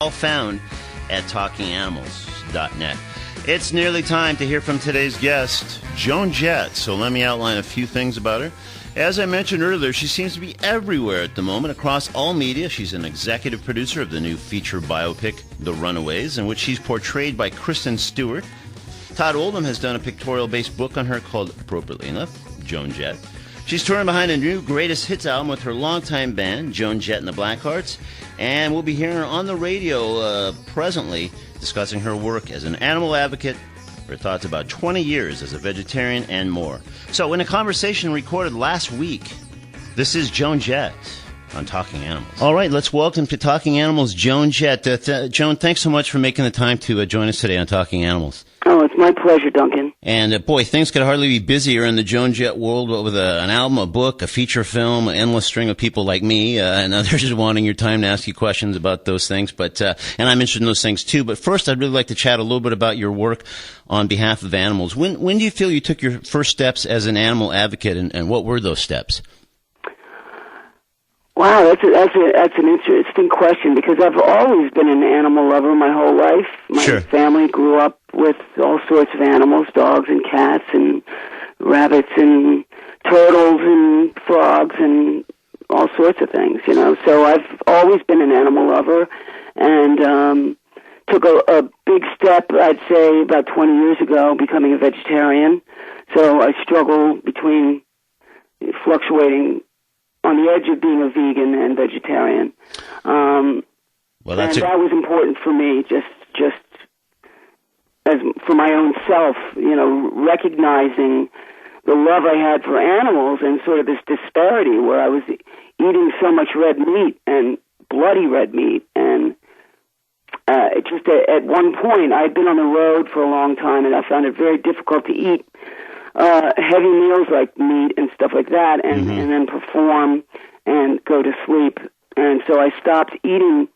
All found at talkinganimals.net. It's nearly time to hear from today's guest, Joan Jett. So let me outline a few things about her. As I mentioned earlier, she seems to be everywhere at the moment across all media. She's an executive producer of the new feature biopic, The Runaways, in which she's portrayed by Kristen Stewart. Todd Oldham has done a pictorial-based book on her called, appropriately enough, Joan Jett. She's touring behind a new greatest hits album with her longtime band, Joan Jett and the Blackhearts, and we'll be hearing her on the radio presently discussing her work as an animal advocate, her thoughts about 20 years as a vegetarian, and more. So in a conversation recorded last week, this is Joan Jett on Talking Animals. All right, let's welcome to Talking Animals, Joan Jett. Joan, thanks so much for making the time to join us today on Talking Animals. Oh, it's my pleasure, Duncan. And boy, things could hardly be busier in the Joan Jett world with an album, a book, a feature film, an endless string of people like me and others just wanting your time to ask you questions about those things. But and I'm interested in those things too. But first, I'd really like to chat a little bit about your work on behalf of animals. When do you feel you took your first steps as an animal advocate, and what were those steps? Wow, that's an interesting question, because I've always been an animal lover my whole life. My family grew up with all sorts of animals, dogs and cats and rabbits and turtles and frogs and all sorts of things, you know. So I've always been an animal lover, and took a big step, I'd say, about 20 years ago, becoming a vegetarian. So I struggle between fluctuating on the edge of being a vegan and vegetarian. That was important for me, just as for my own self, you know, recognizing the love I had for animals and sort of this disparity where I was eating so much red meat and bloody red meat. And just at one point, I'd been on the road for a long time, and I found it very difficult to eat heavy meals like meat and stuff like that, and then perform and go to sleep. And so I stopped eating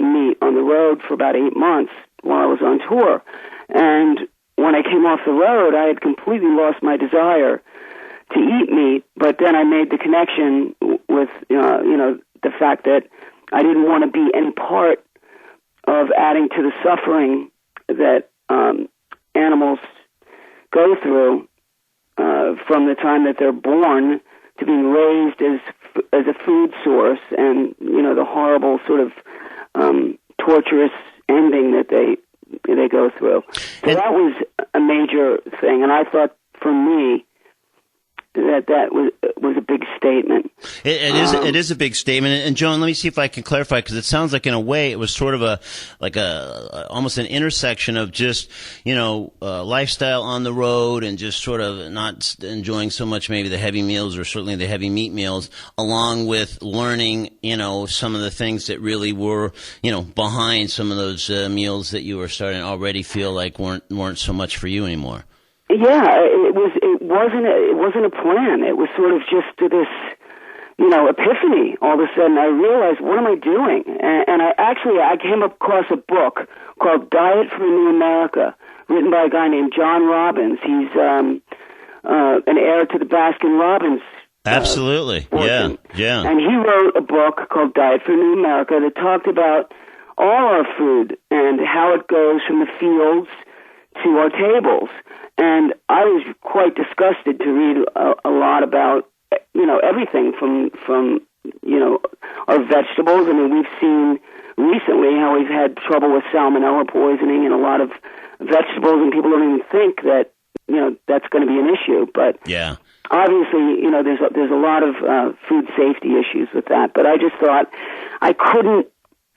meat on the road for about 8 months while I was on tour. And when I came off the road, I had completely lost my desire to eat meat. But then I made the connection with the fact that I didn't want to be any part of adding to the suffering that animals go through from the time that they're born to being raised as a food source, and you know the horrible sort of torturous ending that they go through. So that was a major thing, and I thought for me that was a big statement. It is a big statement. And Joan, let me see if I can clarify, because it sounds like in a way it was sort of almost an intersection of just, you know, lifestyle on the road and just sort of not enjoying so much maybe the heavy meals, or certainly the heavy meat meals, along with learning, you know, some of the things that really were, you know, behind some of those meals that you were starting to already feel like weren't so much for you anymore. Yeah, it wasn't a plan. It was sort of just this, you know, epiphany. All of a sudden, I realized, what am I doing? And I came across a book called Diet for a New America, written by a guy named John Robbins. He's an heir to the Baskin-Robbins. Absolutely, yeah. And he wrote a book called Diet for a New America that talked about all our food and how it goes from the fields to our tables. And I was quite disgusted to read a lot about, you know, everything from you know, our vegetables. I mean, we've seen recently how we've had trouble with salmonella poisoning in a lot of vegetables, and people don't even think that, you know, that's going to be an issue. But yeah, obviously, you know, there's a lot of food safety issues with that. But I just thought I couldn't,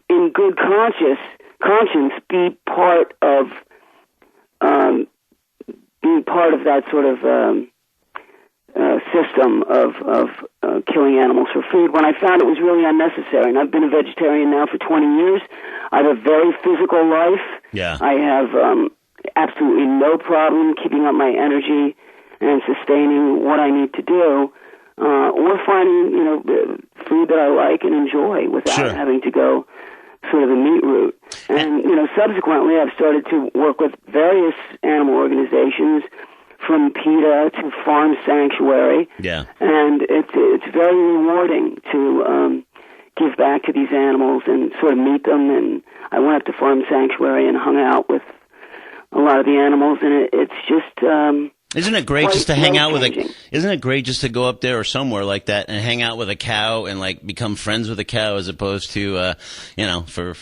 in good conscience, be part of that sort of system of killing animals for food, when I found it was really unnecessary. And I've been a vegetarian now for 20 years. I have a very physical life. Yeah. I have absolutely no problem keeping up my energy and sustaining what I need to do, or finding, you know, food that I like and enjoy without having to go sort of the meat route. And, you know, subsequently I've started to work with various animal organizations, from PETA to Farm Sanctuary. Yeah. And it's very rewarding to give back to these animals and sort of meet them. And I went up to Farm Sanctuary and hung out with a lot of the animals, and it's just isn't it great just to hang out with isn't it great just to go up there or somewhere like that and hang out with a cow and like become friends with a cow, as opposed to for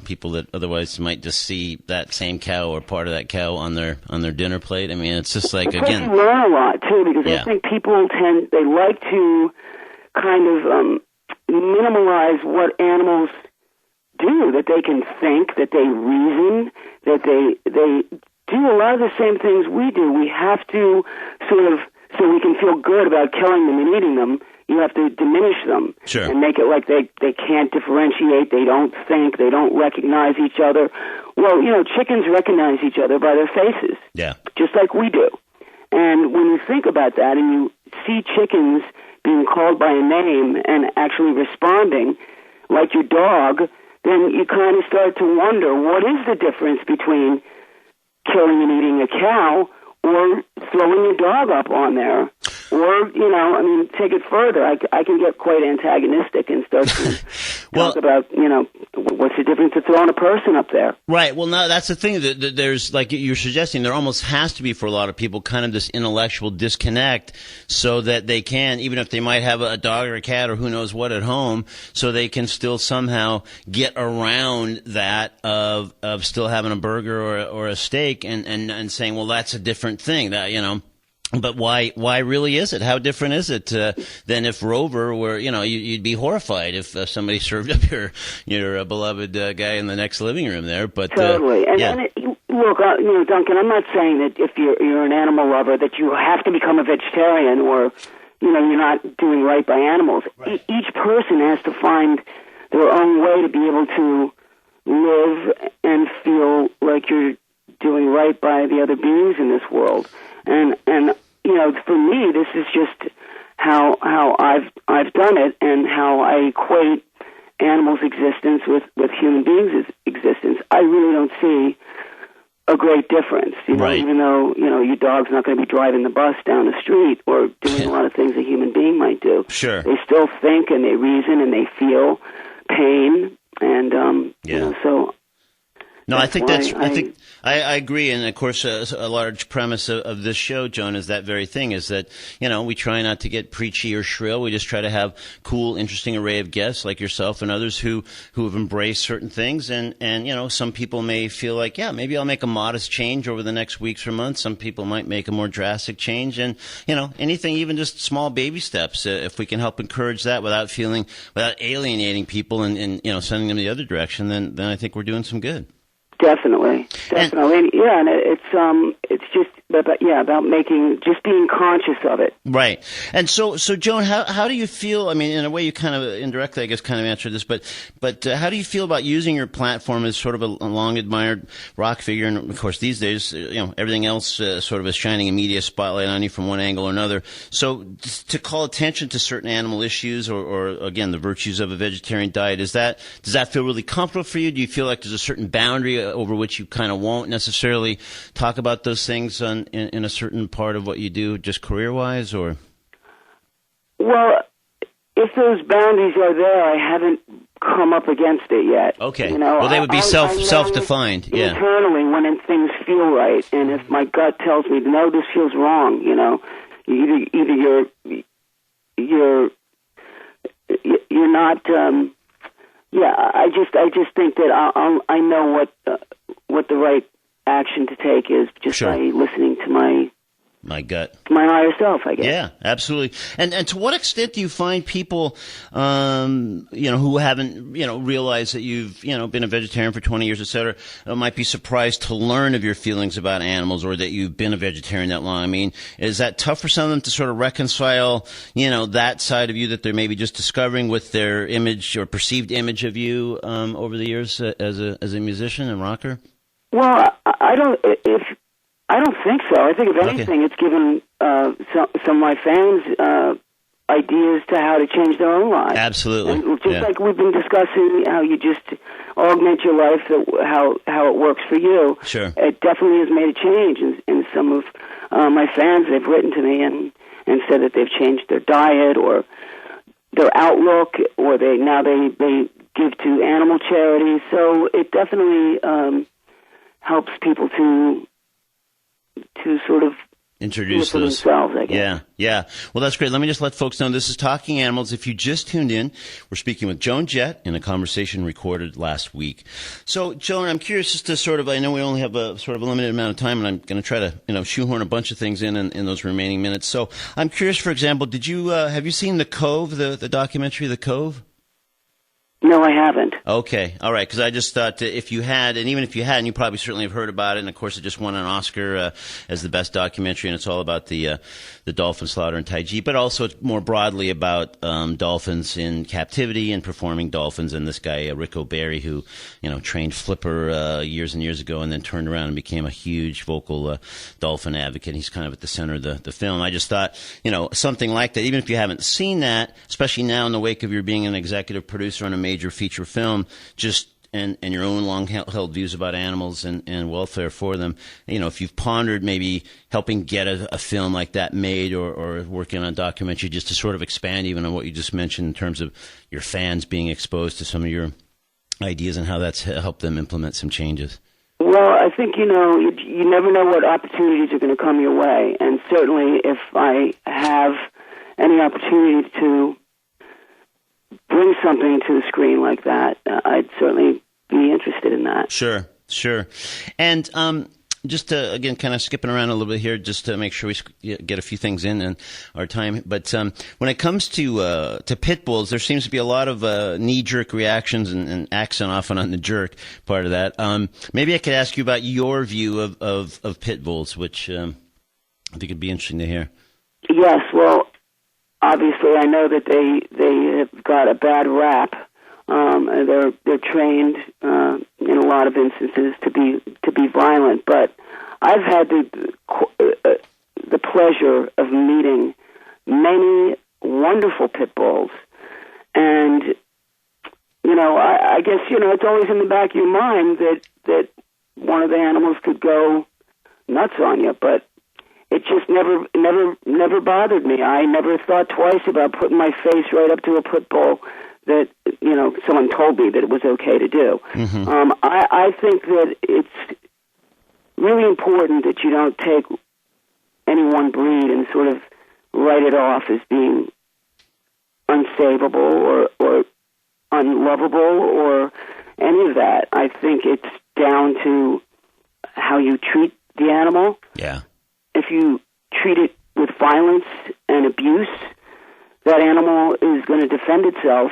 people that otherwise might just see that same cow or part of that cow on their dinner plate. I mean, it's just like, again, you learn a lot too, because I think people they like to kind of minimalize what animals do, that they can think, that they reason, that they do a lot of the same things we do. We have to sort of, so we can feel good about killing them and eating them, you have to diminish them. Sure. And make it like they can't differentiate, they don't think, they don't recognize each other. Well, chickens recognize each other by their faces. Yeah. Just like we do. And when you think about that and you see chickens being called by a name and actually responding like your dog, then you kind of start to wonder, what is the difference between killing and eating a cow or throwing your dog up on there? Or, take it further. I can get quite antagonistic and start to talk about, what's the difference to throwing a person up there? Right. Well, no, that's the thing. That there's, like you're suggesting, there almost has to be for a lot of people kind of this intellectual disconnect, so that they can, even if they might have a dog or a cat or who knows what at home, so they can still somehow get around that of still having a burger or a steak and saying, well, that's a different thing, that, But why really is it? How different is it than if Rover were, you'd be horrified if somebody served up your beloved guy in the next living room there. But totally. Look, Duncan, I'm not saying that if you're an animal lover that you have to become a vegetarian or, you're not doing right by animals. Right. Each person has to find their own way to be able to live and feel like you're doing right by the other beings in this world. And for me, this is just how I've done it, and how I equate animals' existence with human beings' existence. I really don't see a great difference, right. Even though, your dog's not going to be driving the bus down the street or doing a lot of things a human being might do. Sure. They still think and they reason and they feel pain, and, so... No, I think I agree, and of course, a large premise of this show, Joan, is that very thing: is that we try not to get preachy or shrill. We just try to have cool, interesting array of guests like yourself and others who have embraced certain things, and some people may feel like, maybe I'll make a modest change over the next weeks or months. Some people might make a more drastic change, and anything, even just small baby steps. If we can help encourage that without alienating people and sending them the other direction, then I think we're doing some good. Definitely. And it's just about being conscious of it. Right. And so Joan, how do you feel? I mean, in a way, you kind of indirectly, I guess, kind of answered this, but how do you feel about using your platform as sort of a long admired rock figure? And of course, these days, everything else sort of is shining a media spotlight on you from one angle or another. So to call attention to certain animal issues, or again, the virtues of a vegetarian diet, does that feel really comfortable for you? Do you feel like there's a certain boundary over which you kind of won't necessarily talk about those things in a certain part of what you do, just career-wise, or? Well, if those boundaries are there, I haven't come up against it yet. Okay. Well, they would be self-defined. Internally, when things feel right, and if my gut tells me, no, this feels wrong, either you're not. I just think that I know what the right action to take is, just by listening to my gut, my higher self, I guess. Yeah, absolutely. And to what extent do you find people, who haven't, realized that you've, been a vegetarian for 20 years, et cetera, might be surprised to learn of your feelings about animals, or that you've been a vegetarian that long? I mean, is that tough for some of them to sort of reconcile, that side of you that they're maybe just discovering with their image or perceived image of you over the years as a musician and rocker? Well, I don't think so. I think, if anything, it's given some of my fans ideas to how to change their own lives. Absolutely. And just like we've been discussing how you just augment your life, how it works for you. Sure. It definitely has made a change. And some of my fans, they've written to me and said that they've changed their diet or their outlook, or they give to animal charities. So it definitely helps people to sort of introduce those themselves, I guess. Yeah. Well, that's great. Let me just let folks know this is Talking Animals. If you just tuned in, we're speaking with Joan Jett in a conversation recorded last week. So, Joan, I'm curious just to sort of, I know we only have a sort of a limited amount of time, and I'm going to try to, shoehorn a bunch of things in those remaining minutes. So, I'm curious, for example, did you have you seen The Cove, the documentary The Cove? No, I haven't. Okay. All right. Because I just thought if you had, and even if you hadn't, you probably certainly have heard about it. And, of course, it just won an Oscar as the best documentary, and it's all about the dolphin slaughter in Taiji, but also it's more broadly about dolphins in captivity and performing dolphins. And this guy, Rick O'Barry, who, trained Flipper years and years ago and then turned around and became a huge vocal dolphin advocate. He's kind of at the center of the film. I just thought, something like that, even if you haven't seen that, especially now in the wake of your being an executive producer on a major feature film, and your own long-held views about animals and welfare for them, if you've pondered maybe helping get a film like that made or working on a documentary just to sort of expand even on what you just mentioned in terms of your fans being exposed to some of your ideas and how that's helped them implement some changes. Well, I think, you never know what opportunities are going to come your way. And certainly if I have any opportunity to bring something to the screen like that, I'd certainly be interested in that. Sure. And just to, again, kind of skipping around a little bit here, just to make sure we get a few things in our time. But when it comes to pit bulls, there seems to be a lot of knee-jerk reactions and accent often on the jerk part of that. Maybe I could ask you about your view of pit bulls, which I think would be interesting to hear. Yes, well, obviously, I know that they have got a bad rap. They're trained in a lot of instances to be violent, but I've had the pleasure of meeting many wonderful pit bulls, and I guess it's always in the back of your mind that one of the animals could go nuts on you, but it just never bothered me. I never thought twice about putting my face right up to a pit bull that, someone told me that it was okay to do. Mm-hmm. I think that it's really important that you don't take any one breed and sort of write it off as being unsavable or unlovable or any of that. I think it's down to how you treat the animal. Yeah. If you treat it with violence and abuse, that animal is going to defend itself.